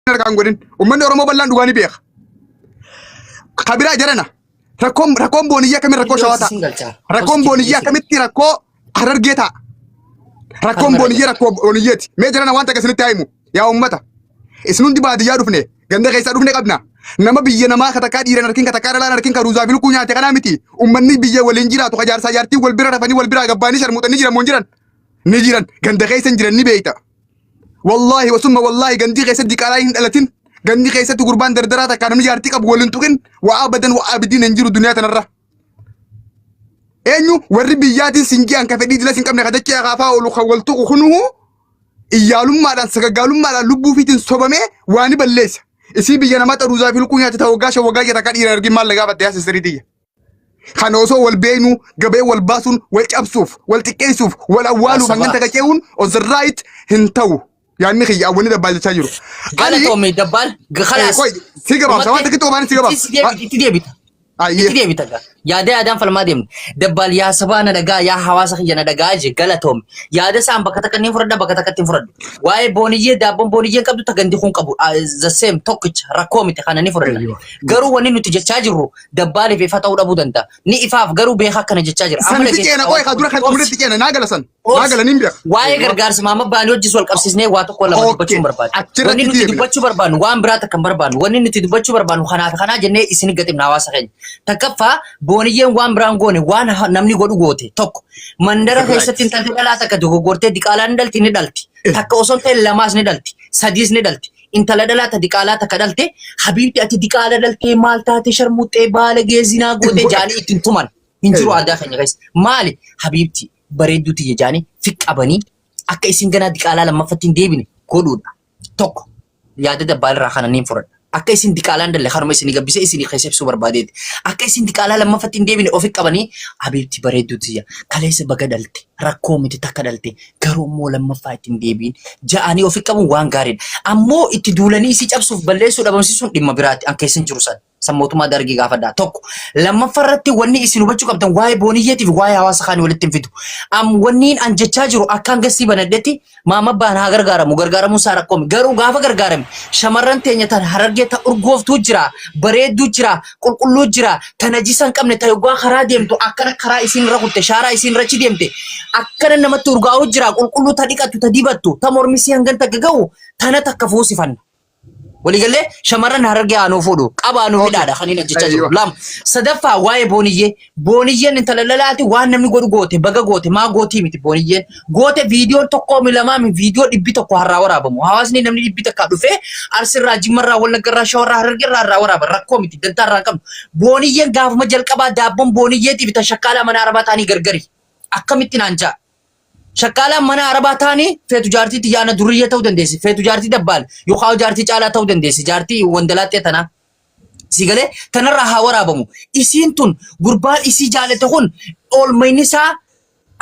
Kan godhin uummanni Oromoo bal'aan dhugaanii beeka. Kabiraa jarana rakkoon booniyyaa kamiin rakkoo shawataa rakkoon booniyyaa kamitti rakkoo harargee ta'a. Rakkoon booniyyaa rakkoo booniyyeeti. Mee jarana waan takka isinitti himu yaa uummata isin hundi baadiyyaa dhufne ganda keessaa dhufne qabna. Nama biyya namaa katakkaa dhiiran harkiin katakkaa dhalaan harkiin karuuzaa fi lukkuu nyaate kanaa miti. Uummanni biyya waliin jiraatu kajaarsaa jaartii wal bira rafanii wal bira gabbaanii sharmuutanii jiran moo jiran ni jiran ganda keessan jiran ni beeyta. والله وثم والله جندي غيسد ديكالاين دلتين جندي غيسد قربان دردرات كانوا نجارتي قب ولنتوكن وابدا وابدين انجروا الدنيا تنرى انيو وربيات سنجيان كفدي دلا سنكم نغدك يا غافا ولو خولتو خنوه ايالوم ما دان سغغالوم ما لبو فيتن صوبمه واني بليس اسي بيانا ما تروزا في الكونيا تتوغاش وغاجي تكادي رغي مال لغا بدياس سريدي خانوسو والبينو غبي والباسون والقبسوف والتكيسوف والاوالو فنن تكاكيون اوزرايت هنتو يعني خي أولي دبال تاجرو. قال تومي دبال خلاص. كوي سيجابا سواد كتو بان سيجابا. تدي بيتا. تدي بيتا. يا ده آدم فالماديم دبال يا سبانا دعا يا حواس خيجنا دعا جي قال توم. يا ده سام بكتة كني فرد بكتة كتيم فرد. واي بونيجي دابون بونيجي كابو تغندي خون كابو. the same توكش ركومي تخانني فرد. قرو وني نتيجة تاجرو دبال في فتاة ولا بودنتا. ني إفاف قرو بيها كنا تاجر. سنتي أنا كوي خدورة خدورة تيجي أنا ناقل سن. ناقل نيمبيا. واي غرغار سماما بانيو جسول كابسيسني واتو كولا بتشو بربان. وني نتيجة بتشو بربان وان برات كم بربان. وني نتيجة بتشو بربان خنا جنة إسني قتيم نواس خين. تكفى بونيجي وان برانغوني وان نمني غدو غوتي توك. مندرا هيسة تنتظر لا تكدو غورتي ديكالان دلتي ندلتي. تك أصلا تلماس ندلتي. ساديس ندلتي. إنت لا دلتا ديكالا تكدلتي. حبيبتي أتي ديكالا دلتي مالتا تشرموتي بالغ زنا غوتي جاني إتنتمان. إنجرو عدا خين guys. مالي حبيبتي. bareedduu tiyya jaanii fiqqabanii akka isin ganaa diqaalaa lammaffatti deebine godhuudha. Tokko yaada dabbaa irraa kananiin fudhadha. Akka isin diqaalaan dalle haruma isin gabbise isin keessatti barbaadeeti. Akka isin diqaalaa lammaffatti deebine ofi qabanii habiibti bareedduu tiyya kaleessa baga dalte rakkoo miti takka dalte garuu immoo lammaffaa ittiin deebiin ja'anii ofi qabuun waan gaariidha. Ammoo itti duulanii isii cabsuuf balleessuu dhabamsiisuun dhimma biraati an keessan jiru san. Sammootuma dargii gaafadhaa tokko lammaffarratti wanni isin hubachuu qabdan waa'ee booniyyeetiif waa'ee hawaasa kaanii walitti hin fidu. Wanniin an jechaa jiru akkaan gassii banadhetti maama baan haa gargaaramu isaa rakkoomi garuu gaafa gargaarame shamarran teenya tan harargee ta urgooftuu jira bareedduu jira qulqulluu jira tan ajisa hin qabne ta yoggaa karaa deemtu akkana karaa isin irra kutte shaaraa isin irra deemte akkana namatti urgaa'uu jira qulqulluu ta dhiqattu ta dibattu ta mormisii hangan takka ga'u tana takka fuusifanna. ولقال شمرنا هرجع أنو فودو أبا أنو ميدا خلينا نتجاجر لام صدفة واي بونية أنت لا وان نمني غوتي بقى غوتي ما غوتي متي بونية غوتي فيديو تقوم لما من فيديو يبي تقوى هراورا بمو هواسني نمني يبي تكادو في أرسل راجي مرة ولا كرا شورا هرجع هراورا بركوم متي دنتار رقم بونية غاف مجال كبا دابم بونية تبي تشكالا من عرباتاني غرغري أكمل تنانجا شكالا منا عرباتاني في تجارتي تيانا دورية تودن ديسي في تجارتي دبال يخاو جارتي چالا تودن ديسي جارتي وندلات تنا سيغلي تنرى هاورا بمو اسين غربال اسي جالة تخون اول مينيسا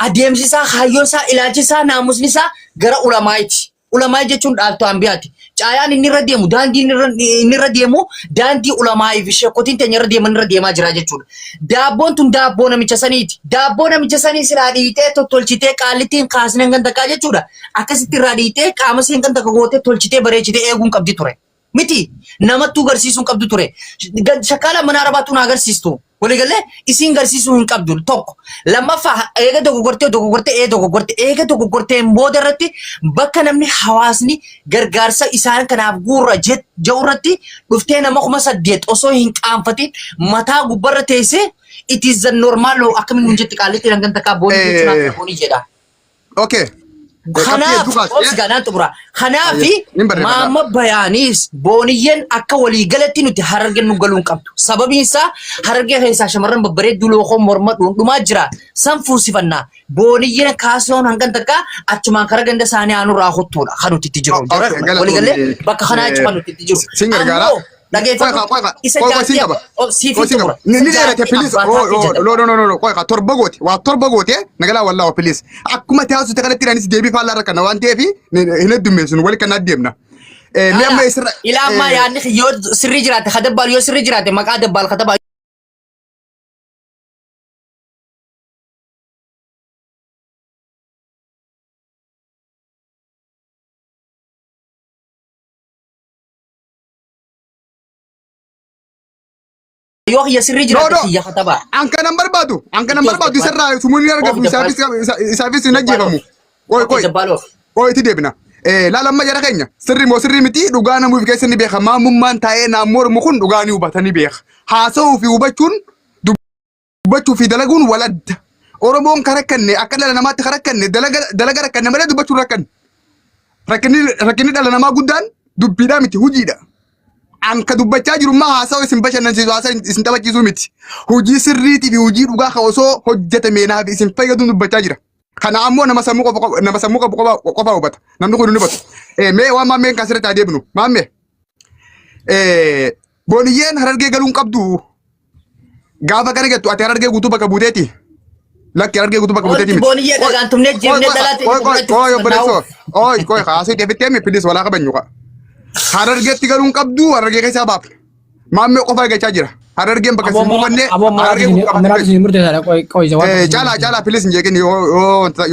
اديمسيسا خايونسا علاجيسا ناموسنيسا غرا علماء جچون دالتو انبياتي چايان inni irra deemu daandii inni irra deemu daandii ulamaa fi sheekotiin teenya irra deemaa jira jechuudha. Daabboon tun daabboo namicha saniiti. Daabboo namicha sanii silaa dhiitee tolchitee qaallittiin kaasnee kan takkaa jechuudha. Akkasitti irraa dhiitee qaama seen kan takka gootee tolchitee bareechitee eeguun qabdi ture. Miti namattuu garsiisuun qabdu ture. Shakkaala mana arabaatuun agarsiistu. Waliigalee isiin garsiisuu hin qabdu tokko. Lammaffaa eega dogoggortee booda irratti bakka namni hawaasni gargaarsa isaan kanaaf guurra ja'urratti dhuftee nama 8 osoo hin qaanfatin mataa gubbarra teessee it is the normal akkamiin nun jetti qaalitti dangan takkaa boonii jedha. Okay. Kanaaf osganaan xumura. Kanaafi maama bayaanis booniyyen akka waliigalatti nuti harargeen nu galuun qabdu. Sababiin isaa harargee keessaa shamarran babbareedduu lookoon morma dhuunfumaa jira. San fuusifannaa booniyyen kaasuun hangan takka achumaan karaa ganda isaanii aanurraa hottuudha. Kan nuti itti jiru. Waliigalee bakka kanaa achumaan nuti itti jiru. torbagooti nagalaa wallaahu please akkuma taasisu takalatti irraanis deebii faallaa irra kana waan ta'eef hin heddummeessinu wali kanaa deemna. Ilaa ammaa yaadni yoo sirrii jiraate kadabbaal yoo sirrii jiraate maqaa dabbaal katabaa. yoo kiyya sirrii jiraate kiyya kataba. Anka nan barbaadu isarraa sumuun argamu isaafis hin ajjeefamu. Qoy itti deebina. Laalamma jara keenya sirri moo sirri miti dhugaa namuuf keessa ni beeka maamummaan taa'ee naammoo kun dhugaa ni hubatanii beeka. Haasa'uu fi hubachuun dubbachuu fi dalaguun waladda. Oromoon karakkanne akka dhala namaatti karakkanne dalaga rakkanne malee dubbachuun rakkanne. Rakkinni dhala namaa guddaan dubbiidhaa miti hojiidha. Anka dubbachaa jirummaa haasa'u isin bashannansiisu haasa'u isin taphachiisuu miti. Hojii sirriitii fi hojii dhugaa ka osoo hojjetame naaf isin fayyadu dubbachaa jira. Kana ammoo nama sammuu qofa hubata. Namni kun ni hubatu. Mee waan maammeen kan sirriitti adeemnu. Maammee. Booniyyeen harargee galuun qabdu. Gaafa kana gettu ati harargee guutuu bakka buuteeti. Lakki harargee guutuu bakka buuteeti miti. Booniyyee dhagaan tumnee jeemnee dalaate. Koy haasii deebittee mi filis walaa qabanyu qa. Harargeetti galuun qabdu harargee keessaa baaf. Maammee qofa eeggachaa jira. Harargeen bakka isin buufannee harargee caalaa filis hin jeekin yoo wanta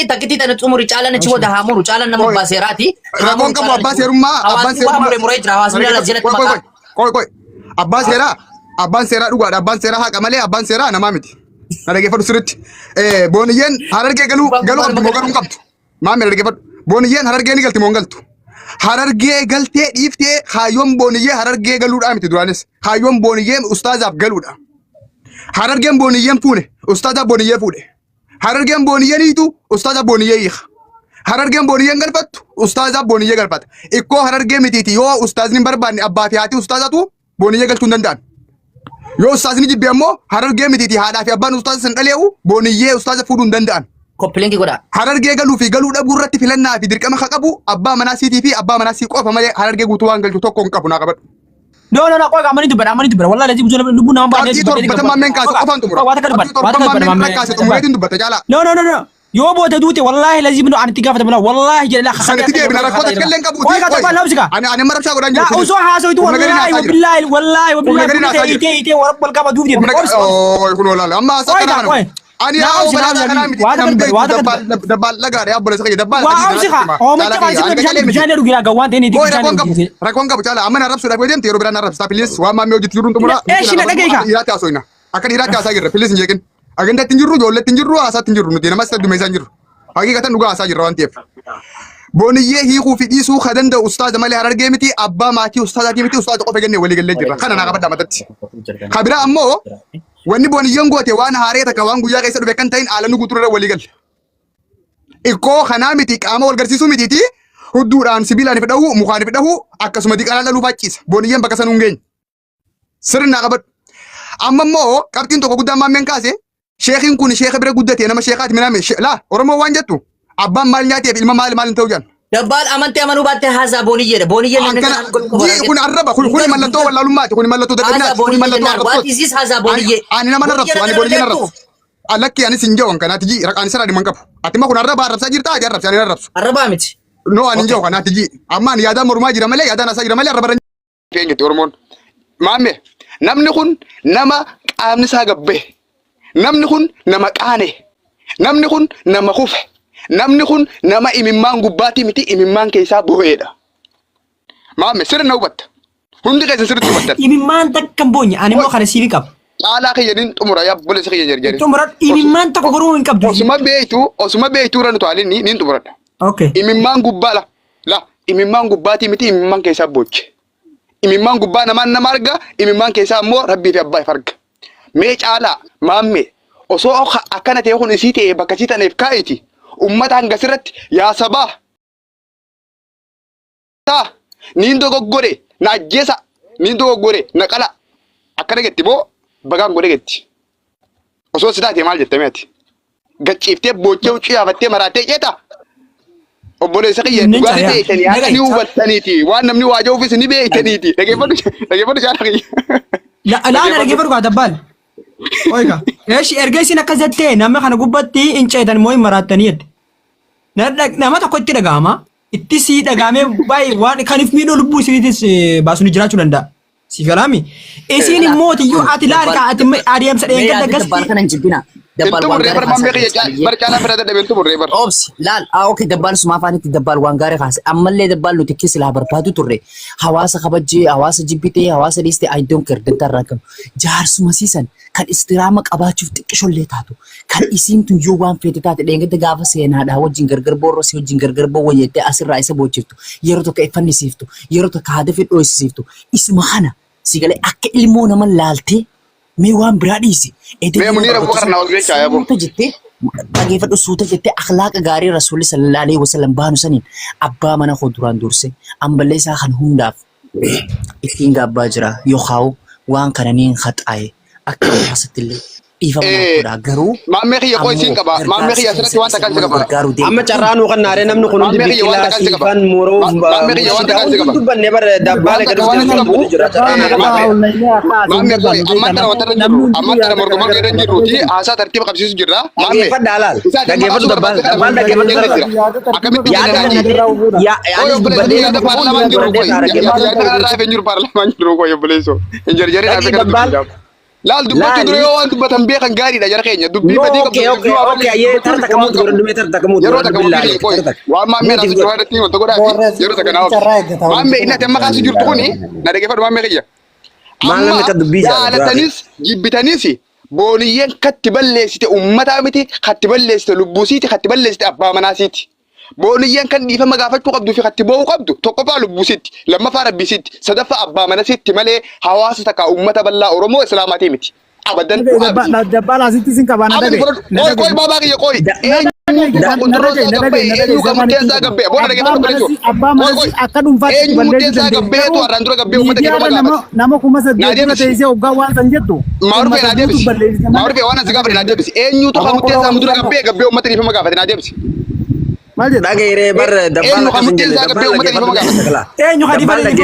takkitii tana xumurii caalaa nachi wada haamuru caalaa nama abbaa seeraati. Rakkoon qabu abbaa seerummaa abbaan seeraa dhugaadha abbaan seeraa haqa malee abbaan seeraa namaa miti. Na dhaggeeffadhu sirriitti. Booniyyeen harargee galuu qabdu moo galuu hin qabdu. Maamee dhaggeeffadhu. Booniyyeen harargee ni galti moo hin galtu. Harargee galtee dhiiftee kaayyoon booniyyee harargee galuudhaa miti duraanis. Kaayyoon booniyyee ustaazaaf galuudha. Harargeen booniyyeen fuune ustaazaaf booniyyee fuudhe. Harargeen booniyyee hiitu ustaazaaf booniyyee hiika. Harargeen booniyyeen galfattu ustaazaaf booniyyee galfata. Ikkoo harargee mitiiti yoo ustaazni hin barbaanne abbaa fi haati ustaazatu booniyyee galchuu hin danda'an. Yoo ustaazni jibbe ammoo harargee mitiiti haadhaa fi abbaan ustaaza san dhalee'u booniyyee ustaaza fuudhuu hin danda'an. Koppilingi godha. Harargee galuu fi galuu dhabuu irratti filannaa fi dirqama ka qabu abbaa manaa siitii fi abbaa manaa sii qofa malee harargee guutuu waan galchu tokko hin qabu naa qabadhu. No, qoy amani dubara wallahi lazim jole lubu nama baade. Abdii torbata mammeen kaase qofaan tumura. Abdii torbata mammeen kaase tumureetiin dubbata jaalaa. No. Yoo booda duute wallahi lazim no anti gaafata bala wallahi jedhe la khasana tigi bina rakota kallen qabu. Qoy ka tabal nabsika. Ani marabsha godhan jiru. La uso haasoitu wallahi ite warabbal qaba duubdi. Oh kun wallahi amma sakana. Ani yaa bala kana miti. Dabbal laga ya bola sakaya dabbal. Waa sika. O mata ba sika bijane rugira ga wante ni digitale. Rakon qabu jala amana rabsu da godem te ro bidana rabsta please wa ma meoji tirun tumura. Shina dhagay ka. Irati asoina. Akan irati asagirra please njekin. Agenda tinjiru jolle tinjiru asa tinjiru nuti nama saddu meesan jiru. Hakikatan dhugaa asa jirra waan ta'eef. Booniyyee hiikuu fi dhiisuu ka danda'u ustaaza malee harargee miti abbaa maatii ustaazaatii miti ustaaza qofa gannee walii gallee jirra. Kana naa qabadhaa matatti. Kabira ammoo wanni booniyyeen goote waan haaree takka waan guyyaa keessa dhufe kan ta'in aalanuu guutuurra walii galle. Ikkoo kanaa miti qaama wal garsiisuu mitiiti hudduudhaan sibiilaan fidhahu mukaan fidhahu akkasuma diqalaa dhaluu facciisa. Booniyyeen bakka sanuu hin geenye. Sirri naa qabadhu. Amma immoo qabxiin tokko guddaan maammeen kaase sheekiin kun sheeka bira guddate nama sheekaati miname la Oromoo waan jettu abbaan maal nyaateef ilma maal ta'u jaan. Dabbal amante amanuu baatte haasaa booniyyeedha. Booniyyeedha nana kun arraba kun mallattoo wallaalummaati kun mallattoo dadhabinaati kun mallattoo arrabsooti. What is this haasaa booniyyee? Ani nama narrabsu ani booniyyee narrabsu. Alakki ani sin jawan kanaati ji raqaan sirraa dhiman qabu. Ati ma kun arraba arrabsaa jirta ati arrabsi ani narrabsu. Arrabaa miti. No ani jawan kanaati ji amma ani yaadaan mormaa jira malee yaadaan asaa jira malee arraba keenyatti Oromoon. Maamme namni kun nama qaamni isaa gabbee. Namni kun nama qaane. Namni kun nama kufe. Namni kun nama imimmaan gubbaati miti imimmaan keessaa bu'eedha. Maamme sirna hubatta. Hundi keessa sirriitti hubattan. Imimmaan takka boonye ani moo kana siifi qaba. Caalaa keeyyanin xumura yaa boleessa keeyya jarjari. Xumura imimmaan takka goruu hin qabdu. Osuma beeytuu ran tuwaalin niin xumuradha. Okay. Imimmaan gubbaa la imimmaan gubbaati miti imimmaan keessaa booche. Imimmaan gubbaa nama arga imimmaan keessaa immoo rabbii fi abbaa arga. Mee caalaa maamme osoo akkana ta'e kun isii ta'e bakka isii taneef kaa'iti ummata hanga sirratti yaa sabaa taa niin dogoggore na ajjeesa niin dogoggore na qala akkana getti moo bagaan godhe getti osoo si taate maal jettame ati gacciiftee boochee huccuu yaafattee maraattee ceeta obboleessa kiyya dhugaatii ta'eessanii akka ni hubattaniiti waan namni waajaa ofiis ni beeytaniiti dhageeffadhu jaala kiyya. Laana dhageeffadhu kaa dabbal. Oiga, eeshi ergeessin akka jettee nama kana gubbatti hin ceetan moo hin maraattanii jedhe. Nama tokko itti dhaga'ama. Itti sii dhaga'amee baay'ee waan kaniif miidhoo lubbuu isiniitis baasuun jiraachuu danda'a. Si galaami. Isin immoo tiyyuu ati laal kaa ati adeemsa dheengadda gasti. Entu murrebar mamme kiyya barcala fedhate dhabe entu murrebar. Obs laal okay dabbal suma afaanitti dabbal waan gaarii kaase ammallee dabbal nuti keessa laa barbaadu turre hawaasa kabajjee hawaasa jibbitee hawaasa dhiistee I don't care dantaa irraa qabu jaarsuma siisan kan istiraama qabaachuuf xiqqishollee taatu kan isiin tun yoo waan feete taate dheengatti gaafa seenaadhaa wajjin gargar boorroo si wajjin gargar bowwayyettee asirraa isa boochiftu yeroo tokko effannisiiftu yeroo tokko haada fi dhoosisiiftu isuma kana si galee akka ilmoo nama laaltee mee waan biraa dhiisi. Mee munira bukar na wajjin caya bu. Dhageeffadhu suuta jettee akhlaaqa gaarii rasuulli sallallahu alaihi wasallam baanu saniin abbaa mana koo duraan durse amballee isaa kan hundaaf ittiin gaabbaa jira yookaan waan kananiin haxaaye akka haasattillee dhiifama naaf garuu maammee kiyya qoo isiin qaba maammee kiyya asirratti waan takkaan si qaba amma carraanuu kan naaree namni kun hundi biqilaa siifan moroo maammee kiyya waan takkaan si qaba dubbanne bara dabbaale gadi jira maammee koo amma tana wanta irra jiru amma tana morgoma irra jiruuti haasaa tartiiba qabsiisu jirra maammee dhageeffadhu daalaal dhageeffadhu dabbaan dhageeffadhu akkamitti yaadis dubbadhee paarlaamaan jiru koo yaada kanarraa hafeen jiru paarlaamaan jiru koo yobboleessoo injarjaree dhaabee kan dubbatu laal dubbachuu dura yoo waan dubbatan beekan gaariidha jara keenya dubbii badii qabdu okay ayee tarta kamuut godhadhume tarta kamuut yeroo takka billahi koy waan maammee naaf jiru haadatti wanta godhaa yeroo takka naa maammee inni ati amma kaasu jirtu kuni na dhageeffadhu maammee kiyya maal namni ka dubbii jaalatanis jibbitanis booniyyeen katti balleessite ummataa miti katti balleessite lubbuusiiti katti balleessite abbaa manaasiiti booniyyeen kan dhiifama gaafachuu qabduu fi katti boo'uu qabdu tokkoffaa lubbuusitti lammaffaa rabbisitti sadaffaa abbaa manasitti malee hawaasa takka ummata bal'aa Oromoo Islaamaatii miti. Abadan dabbala asitti sin qabana dhabe. Koy baabaa kiyya koy. Akka dhuunfaatti balleessu dandeenya. Nama kuma saddeetima teessee hoggaa waan san jettu. Maarufee naa deebisi. Maarufee waan asi gaafate naa deebisi. Eenyuutu kan murteessaa mudura gabbee ummata dhiifama gaafate naa deebisi. Dhagayre bar dabbala eenyu kan dhiifama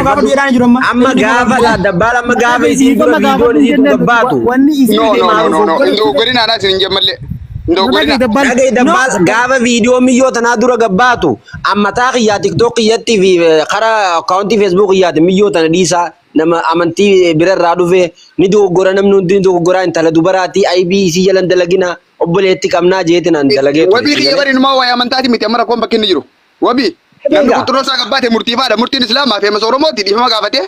gaafa dhiiraan jiru amma gaafa dabbala amma gaafa isiin dura viidiyoon isiin gabbaatu no indoo godina ana isin jemmalle indoo godina dhagay dabbala gaafa viidiyoo miyyoo tanaa dura gabbaatu amma taa kiyyaa tiktok kiyyatti fi karaa akkaawuntii feesbuuk kiyyaati miyyoo tana dhiisaa nama amantii birarraa dhufe ni dogoggora namni hundi ni dogoggora intala dubaraati IBC jalan dalagina obboleetti qabnaa jeetinaan dalageetu wabii kiyya bari numa waa'ee amantaati miti amma rakkoon bakki inni jiru wabii namni qulqulluu isaa gabbaate murtiifaadha murtiin islaamaa fi ammas oromooti dhiifama gaafate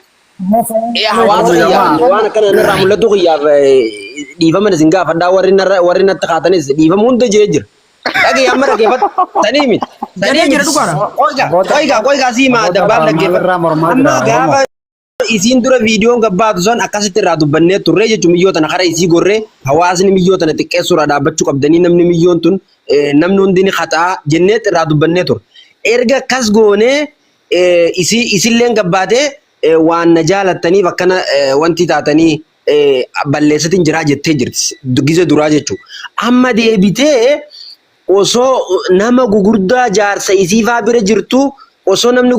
hawaasa waan akkana narraa mul'atu kiyyaaf dhiifama isin gaafadhaa warri natti kaatanis dhiifama hunda jee jira dhagee amma dhaggeeffatu tanii miti jedhee jira dhugaadha qoygaa siimaa dabbaaf dhaggeeffatu amma gaafa isiin dura viidiyoon gabbaatu san akkasitti irraa dubbannee turre jechuun miyyoo tana karaa isii gorree hawaasni miyyoo tana xiqqeessuudhaa dhaabbachuu qabdanii namni miyyoon tun namni hundi ni haxaa jennee irraa dubbannee ture. Erga akkas goonee isilleen gabbaatee waan na jaalattaniif akkana wanti taatanii balleessatiin jiraa jettee jirti gize duraa jechuudha. Amma deebitee osoo nama gugurdaa jaarsa isiifaa bira jirtu osoo namni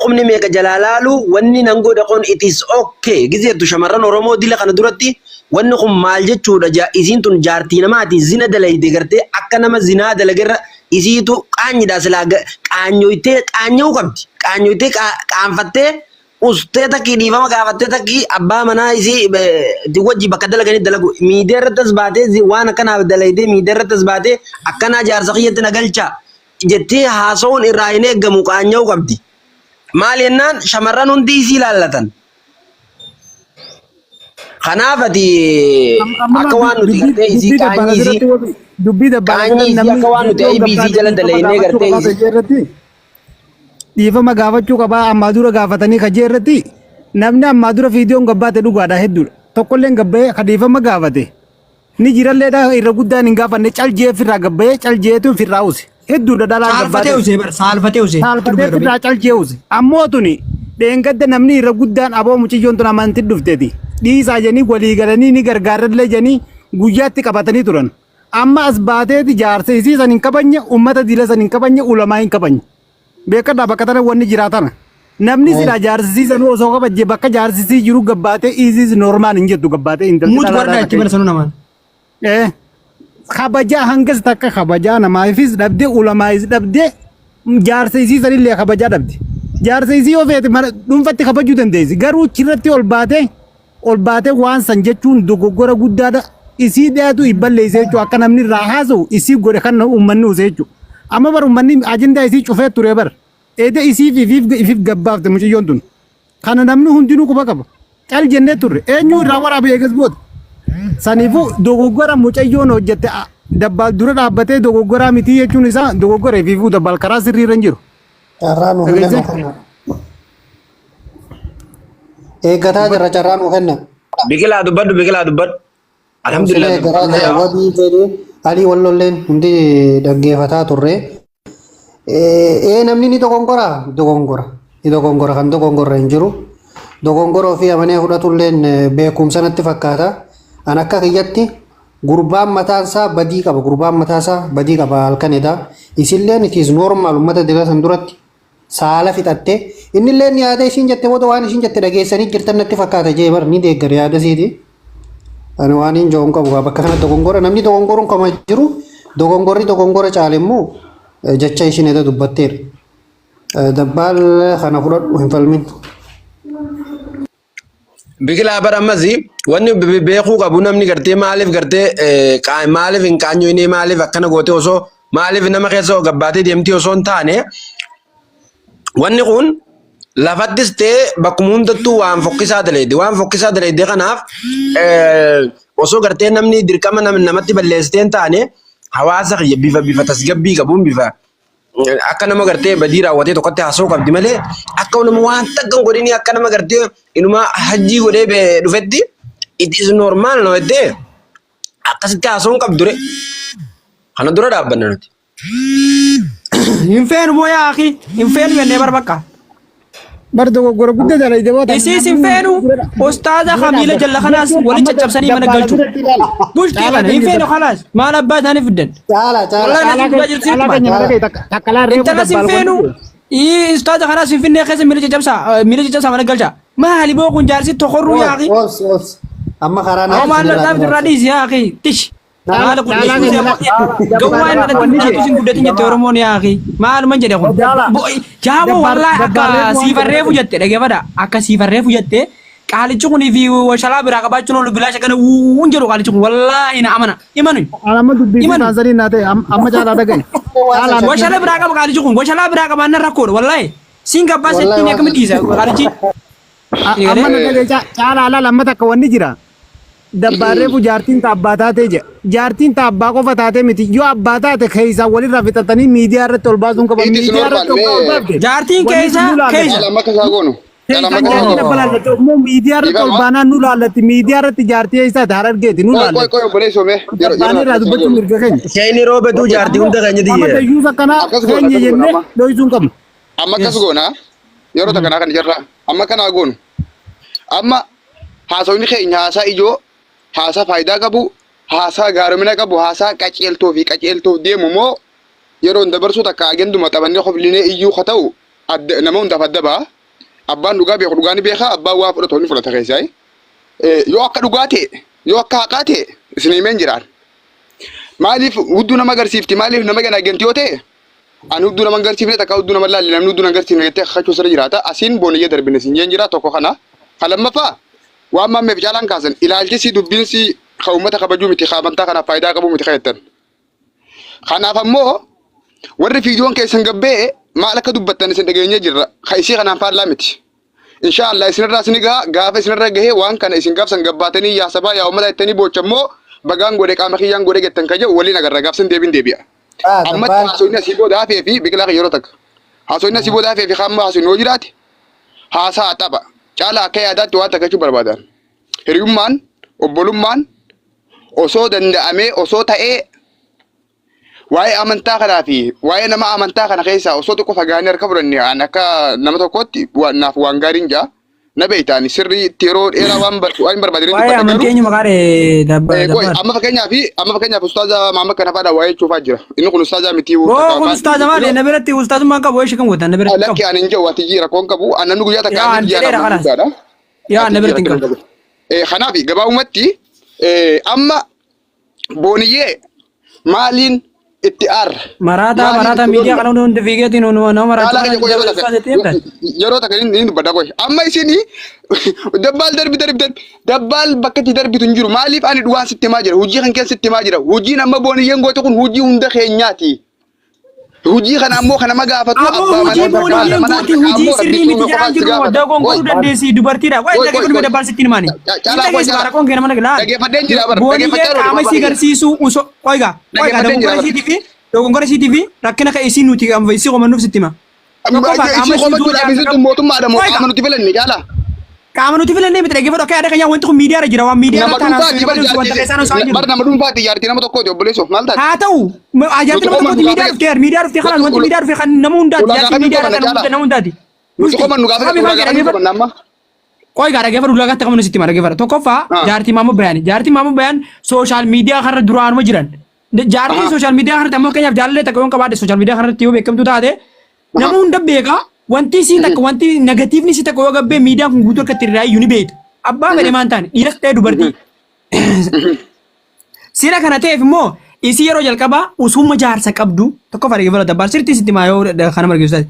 qubni meeqa jalaa laalu wanni nan godha kun it is okay gizeetu shamarran Oromoo dila kana duratti wanni kun maal jechuudha isiin tun jaartii namaati zina dalayde gartee akka nama zinaa dalagerra isiitu qaanyidha silaa qaanyoytee qaanyuu qabdi qaanyoytee qaanfattee ustee takki dhiifama gaafattee takki abbaa manaa isii wajji bakka dalaganii dalagu miidiyaa irrattis baatee waan akkanaaf dalayde miidiyaa irrattis baatee akkanaa jaarsa kiyyatti nagalchaa jettee haasawuun irraa hin eeggamu qaanya'uu qabdi. Maal jennaan shamarran hundi isii laallatan. Kanaaf ati akka waan nuti gartee isii qaanyii isii akka waan nuti IBC jala dalaynee gartee isii. Dhiifama gaafachuu qabaa ammaa dura gaafatanii kajee irratti namni ammaa dura viidiyoon gabbaate dhugaadha hedduudha. Tokkolleen gabbee ka dhiifama gaafate. Ni jiralleedha irra guddaan hin gaafanne caljeef irraa gabbee caljeetu firraa uuse. Hedduudha dhalaan gabbaate. Saalfatee usee. Saalfatee firraa caljee uuse. Ammoo tuni dheengadda namni irra guddaan aboo mucayyoon tun amantii dhufteeti. Dhiisaa janii walii galanii ni gargaarallee janii guyyaatti qabatanii turan. Amma as baateeti jaarsa isii san hin kabanye ummata dila san hin kabanye ulamaa hin kabanye. Beekadhaa bakka tana wanni jiraatana. Namni silaa jaarsisii sanuu osoo kabajje bakka jaarsisii jiru gabbaatee isis normaan hin jettu gabbaatee intalli muut warra itti mana sanuu namaan. Kabajaa hangas takka kabajaa namaafis dhabdee ulamaayis dhabdee jaarsa isii sanillee kabajaa dhabde. Jaarsa isii yoo feete dhuunfatti kabajuu dandeessi garuu chirratti ol baatee waan san jechuun dogoggora guddaadha. isii dhiyaatu ibballeessee jechuudha akka namni irraa haasa'u isii godhe kan uummanni usee jechuudha. Amma bar uummanni ajandaa isii cufee ture bar eeda isiif ifiif gabbaafte mucayyoon tun kana namni hundinuu quba qaba cal jennee turre eenyu irraa waraabe eegas booda saniifuu dogoggora mucayyoon hojjette dabbaal dura dhaabbatee dogoggoraa miti jechuun isaa dogoggora ifiifuu dabbaal karaa sirriirra hin jiru. Carraan nu kenna. Eeggataa jirra carraan nu kenna. Biqilaa dubbadhu. Alhamdulillah. Wabii jedhee alii wallolleen hundi dhaggeeffataa turre. Namni ni dogongora kan dogongorra hin jiru. Dogongora ofii amanee fudhatulleen beekumsa natti fakkaata. An akka kiyyatti gurbaan mataasaa badii qaba halkanidha. Isilleen it is normal uummata dirasan duratti saala fixatte innilleen yaada ishiin jette booda waan ishiin jette dhageessanii jirtan natti fakkaata jee bar ni deeggare yaada siiti. Ani waan hin joon qabu bakka kana dogongora namni dogongoruun kama jiru dogongora caalemmoo jecha ishiin edda dubbatteera. Dabbaal kana fudhadhu hin falmin. Biqilaa bara ammasii wanni beekuu qabu namni gartee maaliif hin qaanyoine maaliif akkana goote osoo maaliif nama keessa gabbaatee deemtii osoo hin taane wanni kun lafattis ta'e bakkuma hundattuu waan fokkisaa daleedde kanaaf osoo gartee namni dirqama namatti balleessitee hin taane hawaasa bifa tasgabbii qabuun bifa akka nama gartee badii raawwatee tokkotti haasa'uu qabdi malee akka nama waan takkan godhini akka nama gartee inuma hajjii godhee dhufetti it is normal no edde akkasitti haasa'uun qabdure kana dura dhaabbanna nuti. Hin feenu moo yaa akhi hin feenu jennee barbakka. Bar dogoggora guddaa jala ijabaata. Isiis hin feenu ustaaza kamiila jalla kanaas waliin caccabsanii mana galchu. Bultii kana hin feenu kalaas maal abbaa isaanii fiddan. Intalas hin feenu ustaaza kanaas finfinnee keessa miila caccabsaa mana galcha. Maali boo kun jaarsi tokorruu yaa akhi. Amma karaa naa. Maal dhaaf irraa dhiisi yaa akhi tish. Maal kun gawwaan dhaqanii sin guddatin jette Oromoon yaa akhi maal man jedhe kun jaabo wallahi akka siifarreefu jette dhageeffadha akka siifarreefu jette qaalichi kun fi washalaa biraa qabaachuun ol bilaasha kana wuun jedhu qaalichi kun wallahi na amana imanu Amma dubbii taasanii naa ta'e amma caalaa dhagaye. Washalaa biraa qaba qaalichi kun washalaa biraa qabaan narra koodha wallahi siin gabbaa settiin akkamitti dhiisa qaalichi. Amma dhagaye caalaa ala lammata akka wanni jira. Dabbaarreefu jaartiin taabbaa taatee jira. Jaartiin taabbaa qofa taatee miti yoo abbaa taate keessaa walirraa fixatanii miidiyaa irratti ol baasuun qaban. Miidiyaa irratti ol baafte. Jaartiin keessa. Miidiyaa irratti ol baanaan nu laallatti. Miidiyaa irratti jaartii eessaati harargeeti nu laallatti. Dabbaanirraa dubbachuun mirga keenya. Shayini roobetu jaartii hunda keenya Amma diyyee. dayyuus akkanaa keenya jennee dho'isuun qabna. Amma akkas goona yeroo takkanaa kan jirra amma kanaa goonu amma haasawni keenya haasaa ijoo haasaa faayidaa qabu haasaa gaaromina qabu haasaa qaceeltoof deemu moo yeroo dabarsuu takka agenduma qabannee qoflinee iyyuu haa ta'u nama hundaaf adda ba'a abbaan dhugaa beeku dhugaa ni beeka abbaan waa fudhatu ni fudhata keessaa yoo akka dhugaa ta'e yoo akka haqaa ta'e isin himeen jiraan maaliif hudduu nama agarsiifti maaliif nama gana agentii yoo ta'e ani hudduu nama agarsiifne takka hudduu nama laalli namni hudduu nama agarsiifne jettee kakachuu sirra jiraata asiin booniyee darbine siin jeen jira tokko kana lammaffaa waan mammeef jaalaan kaasan ilaalchisi dubbinsi ka uummata kabajuu miti ka amantaa kanaaf faayidaa qabu miti kajettan. Kanaaf ammoo warri fiidiyoon keessan gabbee maal akka dubbattan isin dhageenyee jirra ka isii kanaan faallaa miti. Inshaallah isinirraa isin gaafa isinirra gahee waan kana isin gaafsan gabbaatanii yaa sabaa yaa uummata jettanii boochammoo bagaan godhe qaama kiyyaan godhe jettan ka jedhu waliin agarra gaafsan deebi'a. Amma haasofni asii booda hafee fi biqilaa yeroo takka. Haasofni asii booda hafee fi hamma haasofni yoo jiraate haasaa tapha. Caalaa akka yaadaatti waan takkachuu barbaadan. Hiriyummaan, obbolummaan osoo danda'amee osoo ta'ee waa'ee amantaa kanaa fi waa'ee nama amantaa kana keessaa osoo tokko fagaanii harka fudhanne akka nama tokkotti naaf waan gaariin jaa na beektaan sirriitti yeroo dheeraa waan barbaadanii Waa'ee amantii eenyu maqaadhe dabbaadha. amma fakkeenyaaf ustaaza Maamad kana fa'aadha waa'ee chuufaa jira. Inni kun ustaaza miti. Kun ustaaza maali? Na biratti ustaazummaan qabu ishee kan gootan na biratti qabu. Lakki ani hin jiru ati jira koon qabu annanu guyyaa takka ani jira. Yaa na biratti qabu. Kanaaf gabaabumatti amma booniyyee maaliin itti Marata media kana hundi fiigeetiin nama marata. yeroo takka inni dubbadha koy amma isini dabbaal dabbaal bakka itti darbitu hin jiru maaliif ani dhugaan sitti himaa jira hojii kan keessa sitti himaa jira hojiin amma booniyyeen goote kun hojii hunda keenyaati hojii kana ammoo kana magaafatu abbaa mana hojii sirrii miti jedhaan jiru wadda gongoru dandeessi dubartiidha way dhaggeeffatu dabbaal sitti himaani dhaggeeffatu gara mana galaa dhaggeeffadheen jira bar booniyyee qaama si garsiisu uso qoyga dogongora CTV rakkina ka isin nuti amma isi qomannuuf sitti hima qaama nuti filanne jaala qaama nuti filanne miti dhaggeeffatu akka yaada keenya wanti kun miidiyaa irra jira waan miidiyaa irra taanaa wanta keessaan osoo jiru bar nama dhuunfaatti jaartii nama tokkooti obboleessoo maal taate haa ta'u jaartii nama tokkooti miidiyaa dhuftee kanaan wanti miidiyaa dhuftee kan nama hundaati jaartii miidiyaa irra kan nama hundaati nuti qomannu gaafa qoy gara dhaggeeffatu ulagaatti qabnu sitti hima dhaggeeffatu tokkoffaa jaartii Maammoo Bayaan sooshaal miidiyaa kanarra duraanuma jiran jaartii sooshaal miidiyaa kanarratti ammoo keenyaaf jaalallee takka yoon qabaadhe sooshaal miidiyaa kanarratti yoo beekamtu taate nama hunda beeka wanti si takka wanti negatiivni si takka yoo gabbee miidiyaan kun guutuu akka itti irraa iyyuu ni beektu abbaa fedhe maan taane dhiiras ta'e dubartii sira kana ta'eef immoo isii yeroo jalqabaa usuma jaarsa qabdu tokko dhaggeeffatu dabbaal sirtii sitti maa yoo kana margeessu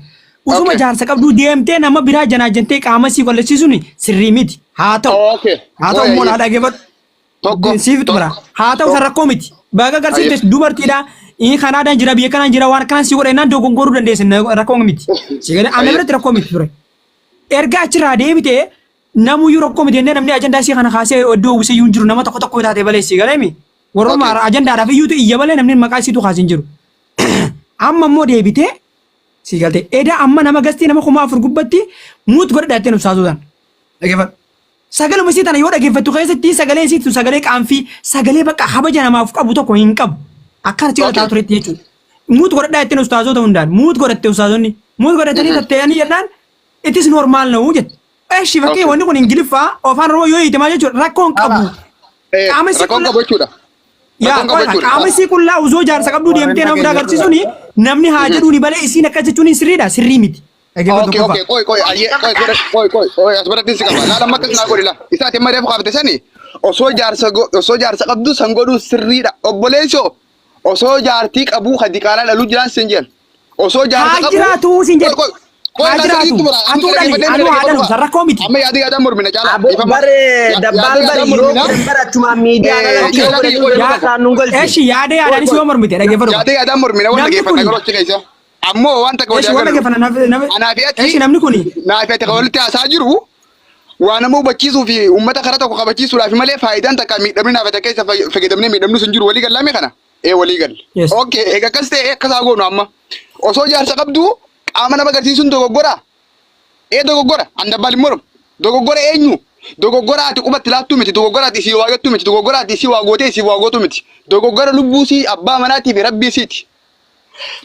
usuma jaarsa qabdu deemtee nama biraa janaajantee qaama sii qolleessisuun sirrii miti haa ta'u immoo naa dhaggeeffatu siiftu bira haa ta'u san rakkoo miti baga garsiifte dubartiidha inni kanaadhaan jira biyya kanaan jira waan kanaan si godhe naan dogongoruu dandeessin rakkoo miti si gadi amma biratti rakkoo miti ture erga achirraa deebite namuyyuu rakkoo miti jennee namni ajandaa sii kana kaasee iddoo uwwisayyuu hin jiru nama tokko taate balee si galeemi warrooma ajandaadhaaf iyyuutu iyya balee namni maqaa isiitu kaasin jiru amma immoo deebite si galte eda amma nama gastii nama 4,000 gubbatti muut godhe dhaatteen ubsaasuudhaan dhaggeeffadhu sagalee masii tana yoo dhaggeeffattu keessatti sagalee isiitu sagalee qaanfii sagalee bakka habaja namaaf qabu tokko hin qabu akkana ciila taatu reetti jechuudha. Muut godhadhaa ittiin ustaazota hundaan muut godhatte ustaazonni muut godhatanii tatta'anii jennaan itis normaal na'uu jette. Eeshi fakkii wanni kun ingiliffaa afaan oromoo yoo hiitamaa jechuudha rakkoon qabu. Rakkoon qabu jechuudha. Qaama isii qullaa uzoo jaarsa qabduu deemtee nama biraa agarsiisuun namni haa jedhuuni balee isiin akkas jechuun sirriidha sirrii miti. Koy asbaratti si qaba laala makkas naa godhila isaati amma reefu qaafte sani osoo jaarsa qabdu san godhuu sirriidha obboleessoo osoo jaartii qabuu hadi qaalaa dhaluu jiraan sin jeen osoo jaarsa qabu jiraatu sin jeen amma yaadaan mormina caalaa bare dabbaal bari yoo barachuma miidiyaa eeshi yaadaan si yoo mormite dhaggeeffatu yaadaan mormina wal dhaggeeffata garoochi keessa ammoo waan takka waliin namni kuni naaf ati walitti haasaa jiru waan nama hubachiisuu fi uummata karaa tokko qabachiisuudhaaf malee faayidaan takka miidhamni naaf ati keessa fayyadamnee miidhamni sun jiru walii gallaame kana walii gal okay eega akkas ta'e akkas haa goonu amma osoo jaarsa qabdu qaama nama agarsiisuun dogoggora dogoggora andabbaal immoo dogoggora eenyu dogoggora ati qubatti laattuu miti dogoggora ati isii waagattuu miti dogoggora ati isii waagootee isii waagootu miti dogoggora lubbuu sii abbaa manaatii fi rabbii siiti.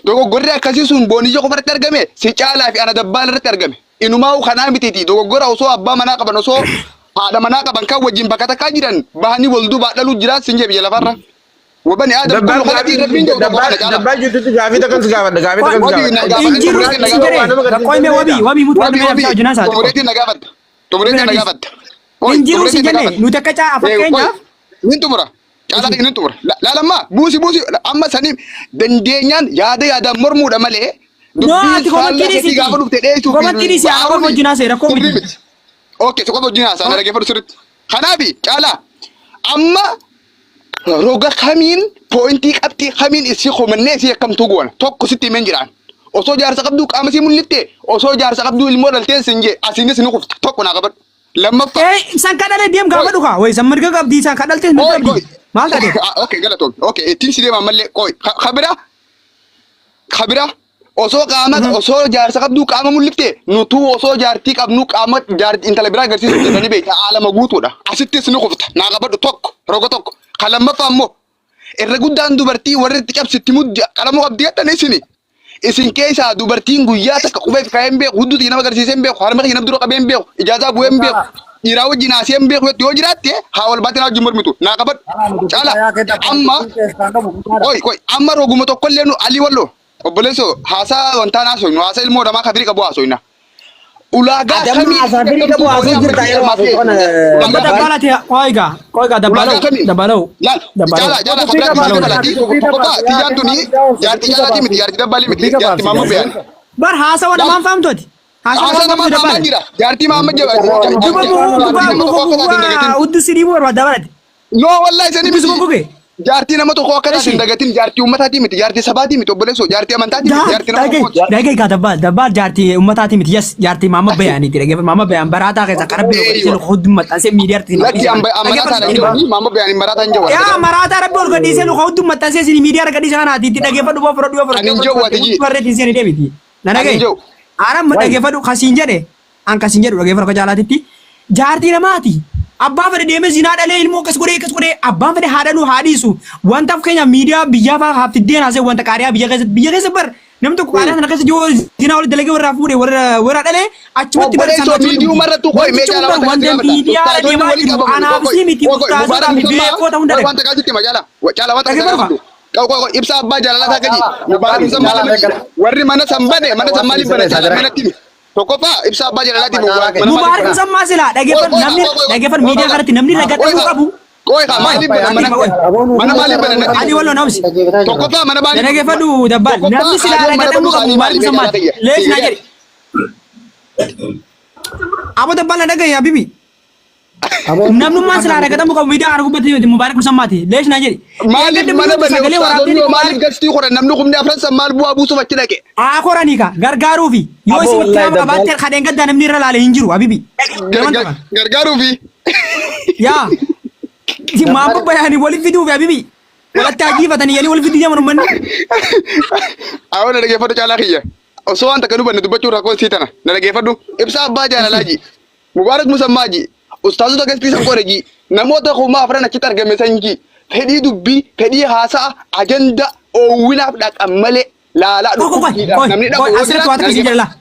Dogoggorri akkasii sun booniyya qofarratti argame si caalaa fi ana dabbaal irratti argame inumaa kanaa mitiiti dogoggora osoo abbaa manaa qaban osoo haadha manaa qaban kan wajjin bakka takkaa jiran bahanii wal duubaa dhaluu jiraat sin jee biyya lafarra wabani aadam kullu khalaqi rabbiin dabbaal jirtutti gaafii takkan si gaafadha gaafii takkan si gaafadha Tumureetiin nagaafatta injiru si jenne nuti akka caa fakkeenyaaf nin tumura caalaa nin tumura laalamma buusi amma sanii dandeenyaan yaadaan mormuudha malee Noati gaafa dhufte dheessuuf komantiidis yaa qofa wajjin haasa'e rakkoo miti. Okay, so qofa wajjin haasa'an dhaggeeffatu sirriitti. Kanaafi caalaa amma roga kamiin poointii qabxii kamiin isii komannee isii akkamtuu goona tokko sitti himeen jiraan. Osoo jaarsa qabduu qaama sii mul'itte osoo jaarsa qabduu ilmoo dhalteen sin jee asiinis ni kufta tokko naa qabadhu. Lammaffaa. San kadhalee deem gaafa dhugaa wayi san mirga qabdii san kadhalteen mirga qabdii maal taatee? Okay galatoom okay ittiin si deemaa mallee qoy kabira osoo qaama osoo jaarsa qabduu qaama mul'ifte nutu osoo jaartii qabnu qaama intala biraa agarsiisu jedhanii beekta alama guutuudha asittis ni kufta naa qabadhu tokko roga tokko kan lammaffaa ammoo irra guddaan dubartii warri itti cabsitti muddi qalama qabdii hadhan isin keessaa dubartiin guyyaa takka qubeef kaa'een beeku hudduutii nama agarsiiseen beeku harma kee nama dura qabeen beeku ijaazaa bu'een beeku dhiiraa wajjin haaseen beeku yoo jiraatte haa wal baateen wajjin mormitu naa qabadhu caala amma amma roguma tokkollee nu alii walloo obboleesso haasaa wantaan haasoynu haasaa ilmoo namaa kafirii qabu haasoyna ulaagaa Adamma kamii asaafirii qabu haasuu jirta yeroo haasuu kana. Dabbalati qoiga dabbalau. Tiyyaan tuni jaartii jaalatii miti jaartii dabbalii miti jaartii maamma beeyani. Bar haasawa namaan fahamtooti. Haasa namaa faamaa jira jaartii maamma Uddu sidii boorba dabalati. No wallahi sani miti. Jaartii nama tokko akka taate hin dagatin jaartii ummataati miti jaartii sabaati miti obboleessoo jaartii amantaati miti jaartii nama tokkooti. Dhagee dabbal jaartii ummataati miti yes jaartii maamma beeyaniiti dhagee maamma beeyan barataa keessa qarabbii isheen hudduu maxxansee miidiyaatti. Lakki amanataa dha jedhanii maamma beeyanii marataa hin jawwaatu. Yaa marataa rabbi ol gadhiisee luka hudduu maxxansee isin miidiyaa gadhiisee kanaatiitti dhageeffadhu boo fudhadhu yoo fudhadhu. Ani hin jawwaati jii. Barreetiin seenii deemiti. Nanagee. Aanaan dhageeffadhu kasiin jedhe an kasiin jedhu dhageeffadhu akka jaalaatitti jaartii namaati. Abbaan fedhe deemee zinaa dhalee ilmoo akkas godhee abbaan fedhe haadhaluu haadhiisu wantaaf keenya miidiyaa biyyaa fa'aa haafiddeen haasee wanta qaariyaa biyya keessa bar namni tokko qaariyaa sana keessa yoo zinaa walitti dalagee warraa fuudhee warra dhalee achumatti bar sana miidiyuu marrattu qoy meeshaa lama wanta miidiyaa deemaa jiru anaafisii miti murtaasaa fi beekota hunda wanta kaasitti majaala caala wanta kaasitti qawqoo ibsa abbaa jaalalataa gaji mubaarak sammaa warri mana sambane mana sammaaliif bane manatti Tokkoffaa ibsa abbaa jaalalaatiif Mubaarak sammaa silaa dhageeffan miidiyaa kanatti namni ragadhamuu qabu. Qoyqa maaliif mana maaliif banana? Adi wallo namsi. Tokkoffaa mana maaliif? Dhageeffadhu dabbal namni silaa ragadhamuu qabu Mubaarak sammaati. Lees na jedhi. Abo dabbal na dhagaye habibi. Namnummaan silaa ragadhamuu qabu miidiyaa kana gubbatti Mubaarak sammaati. Lees na jedhi. Maaliif mana banee ustaazonni maaliif gastii qoran namni kumni afran sammaal bu'aa buusuuf achi dhaqe? Haa qoranii ka gargaaruufi yoo isin qaama qabaatte kadheen gaddaa namni irra laale hin jiru habibi. Gargaaruufi. Yaa. Maamma bayaanii waliin fiduufi habibi. Walatti ajiifatanii yaalii waliin fiduu jaman uummanni. Awwa na dhageeffadhu caalaa kiyya. Osoo waan takka dubanne dubbachuu rakkoo sii tana. Na dhageeffadhu ibsa abbaa jaalalaaji. Mubaarak musammaaji. Ustaazota gastiisa qoreji. Namoota kumaa afran achitti argame sanji. Fedhii dubbii, fedhii haasa'a, ajanda oowwinaaf dhaqan malee laalaa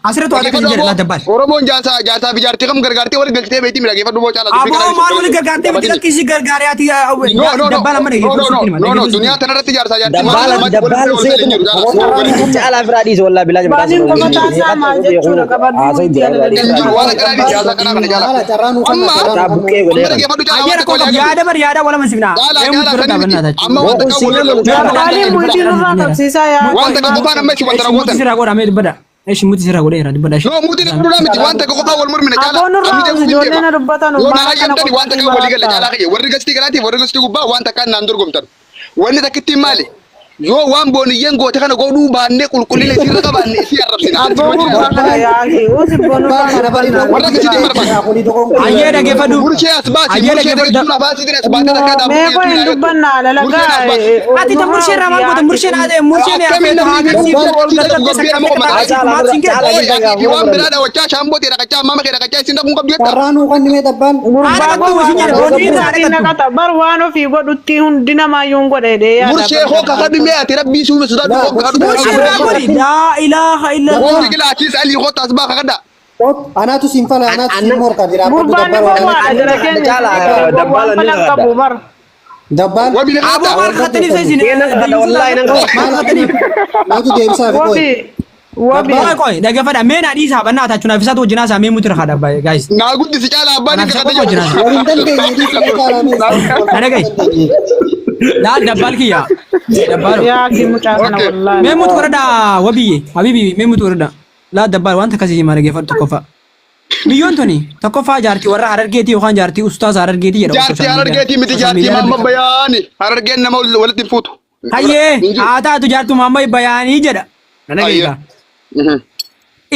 asirratti dabbal. Oromoon jaarsaa fi jaartii kam gargaartee waliin galtee beektii midhageeffadhu boo caalaa dubbii kana. Maal waliin gargaartee miti lakkisi gargaariyaati dabbal amma dhageeffadhu. Duniyaa tanarratti jaarsaa jaartii dabbal seetu caalaa firaa dhiise wallaa bilaa jabaa yaada wala masifna. Wanta qofaan amma isin wanta raawwatan. Sirraa godha mee dubbadha. Eeshi muti sirraa godheera dubbadha. No muti dubbadha miti wanta qofaan wal mormina caala. Yoo na hayyamtani wanta kan walii gala caala kiyya warri gastii galaatiif warri gastii gubbaa wanta kan naan dorgomtan. Wanni takkittiin maali? Yoo waan booniyyeen goote kana godhuu baannee qulqullina isirra qabaanne isii arrabsina. Warra gasiitiin marfata. Ayyee dhageeffadhu. Murshee as baasi. Murshee barjuun abaasiitiin as baatee takkaa dhaabuu. Ati ta murshee irraa maal goota mursheen waan biraa daawwachaa shaambootii dhaqachaa amma makee dhaqachaa isin dhaquun qabdu jettara. Karraanuu kan dhimee dabbaan. Bar waan ofii godhutti hundi namaayyuu godhee Murshee hoo kakadhimee ati rabbii suume sodaatu hoo kakadhu. laa ilaaha illallah. Hoo biqilaa achiis alii hoo taas baa kakadha. Anaatu siin fala anaatu siin morka jira. gurbaan waa jara keenya Dabbaan. Wabili Aboo kakadha. maal kattaniif sa isin? Maal kattaniif? Naatu deebisaa fi qoy. Qoy dhageeffadha mee naa dhiisaa bannaa taachuu naaf isaatu wajjinaa isaa mee muti irra haadha guys. Naa guddisi caalaa abbaan Naaf akka isa qofa wajjinaa isaa. Waliin dandeenye dhiisee kaaraanii. Kana gahi. Laa dabbal kiyya. Dabbal. yaa ki mucaa kana wallahi Mee mutu warada wabiyye habibi mee mutu warada. Laa dabbal wanta kasii maa dhageeffadhu tokkoffaa. Biyyoon tuni tokkoffaa jaartii warra Harargeetii yookaan jaartii ustaaz Harargeetii jedhamu. jaartii Harargeetii miti jaartii maamma bayaani. Harargeen nama walitti hin fuutu. Hayyee haa taatu jaartuu maamma bayaanii jedha. Nana geekaa.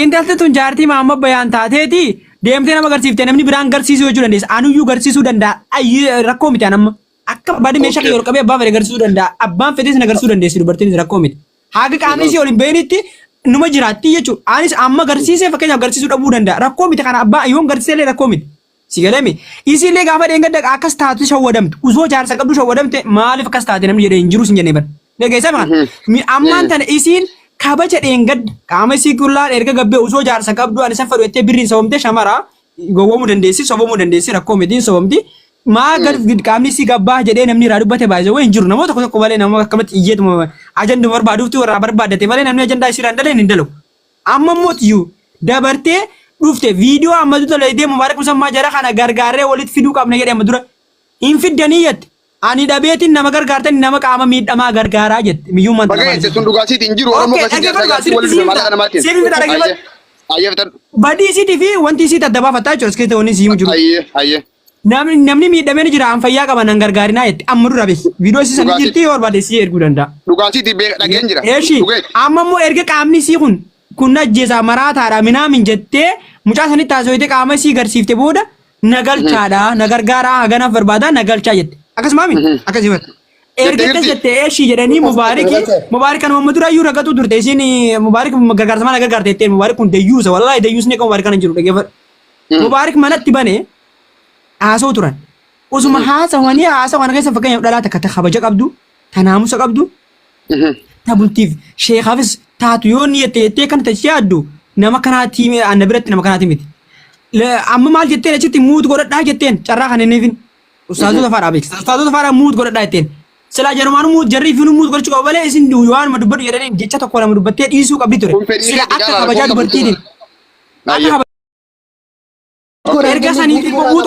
Intalti tun jaartii maamma bayaan taateeti deemtee nama agarsiiftee namni biraan agarsiisuu jechuu dandeessa. Anuyyuu agarsiisuu danda'a. Rakkoo miti anamma. Akka baadi meeshaa yoo qabee abbaan fedhe agarsiisuu danda'a. Abbaan fedhes na agarsiisuu dandeessi dubartiin rakkoo miti. Haga qaamni isii waliin beenitti numa jiraatti jechuudha. Anis amma agarsiisee fakkeenyaaf agarsiisuu dhabuu danda'a. Rakkoo miti kana abbaa yoo agarsiisellee rakkoo miti. Si galame isiillee gaafa dheengadda akkas taatu shawwadamtu. Usoo jaarsa qabdu shawwadamte maaliif akkas taate namni jedhee hin jiru sin jennee bara. Dhageessaa maal? Ammaan tana isiin kabaja dheengadda qaama isii kullaan erga gabbee usoo jaarsa qabdu ani saffaru ettee birriin sobamte shamara gowwomuu dandeessi sobamuu dandeessi rakkoo mitiin sobamti. Maa qaamni isii gabbaa jedhee namni irraa dubbate baay'ee waan hin jiru namoota tokko tokko malee nama akkamatti iyyeetuma ajanda barbaaduuftu warraa barbaaddate malee namni ajandaa isii irraa hin daleen hin dalagu. Amma mootiyyuu dabartee dhufte viidiyoo ammatu tolee deemu Mubaarak Musammaa jara kana gargaaree walitti fiduu qabna jedhee amma dura hin fiddanii jette. Ani dhabeetiin nama gargaartan nama qaama miidhamaa gargaaraa jette miyyuu manta. Baga sun dhugaasiiti hin jiru Oromoo kasi jette walitti maala kana maatiin. Siifii dhaggeeffatu. Ayyee fitan. Badii isiitii fi wanti isii daddabaafataa jechuudha iskee ta'uun isii jiru. Ayyee. Namni miidhamee ni jira an fayyaa qaban an gargaarinaa jette amma dura bees viidiyoo isii sana jirti yoo barbaade isii erguu danda'a. Dhugaasiiti dhageen jira. Eeshi amma immoo erga qaamni isii kun ajjeesaa maraataadha minaamin jettee mucaa sanitti haasawite qaama isii garsiifte booda nagalchaadha nagargaaraa haganaaf barbaadaa nagalchaa jette. Akkasumaami akkasii bata. Erga jettee eeshii jedhanii Mubaarik kan Muhammad Durayyuu ragatu turte isiin Mubaarik gargaarsamaa nagargaarte jetteen Mubaarik kun deyyuusa wallaahi deyyuusni kan Mubaarik kana jiru dhaggeeffadhu. Mubaarik manatti banee haasa'u turan. Osuma haasawanii haasawan keessa fakkeenyaaf dhalaa takka kabaja qabdu tanaamusa qabdu tabultiif sheekaafis taatu yoo inni jettee kan tachi yaaddu nama kanaati anna biratti nama kanaati miti. Amma maal jetteen achitti muut godhadhaa jetteen carraa kan inni fin. Ustaazota faaraa beeksisa. Ustaazota faaraa muut godhadhaa jetteen. Silaa jarumaan muut jarrii fi muut godhachuu qaba malee isin waan dubbadhu jedhanii jecha tokko lama dubbattee dhiisuu qabdi ture. Sila akka kabajaa dubartiitiin. Akka kabajaa erga saniitiin muut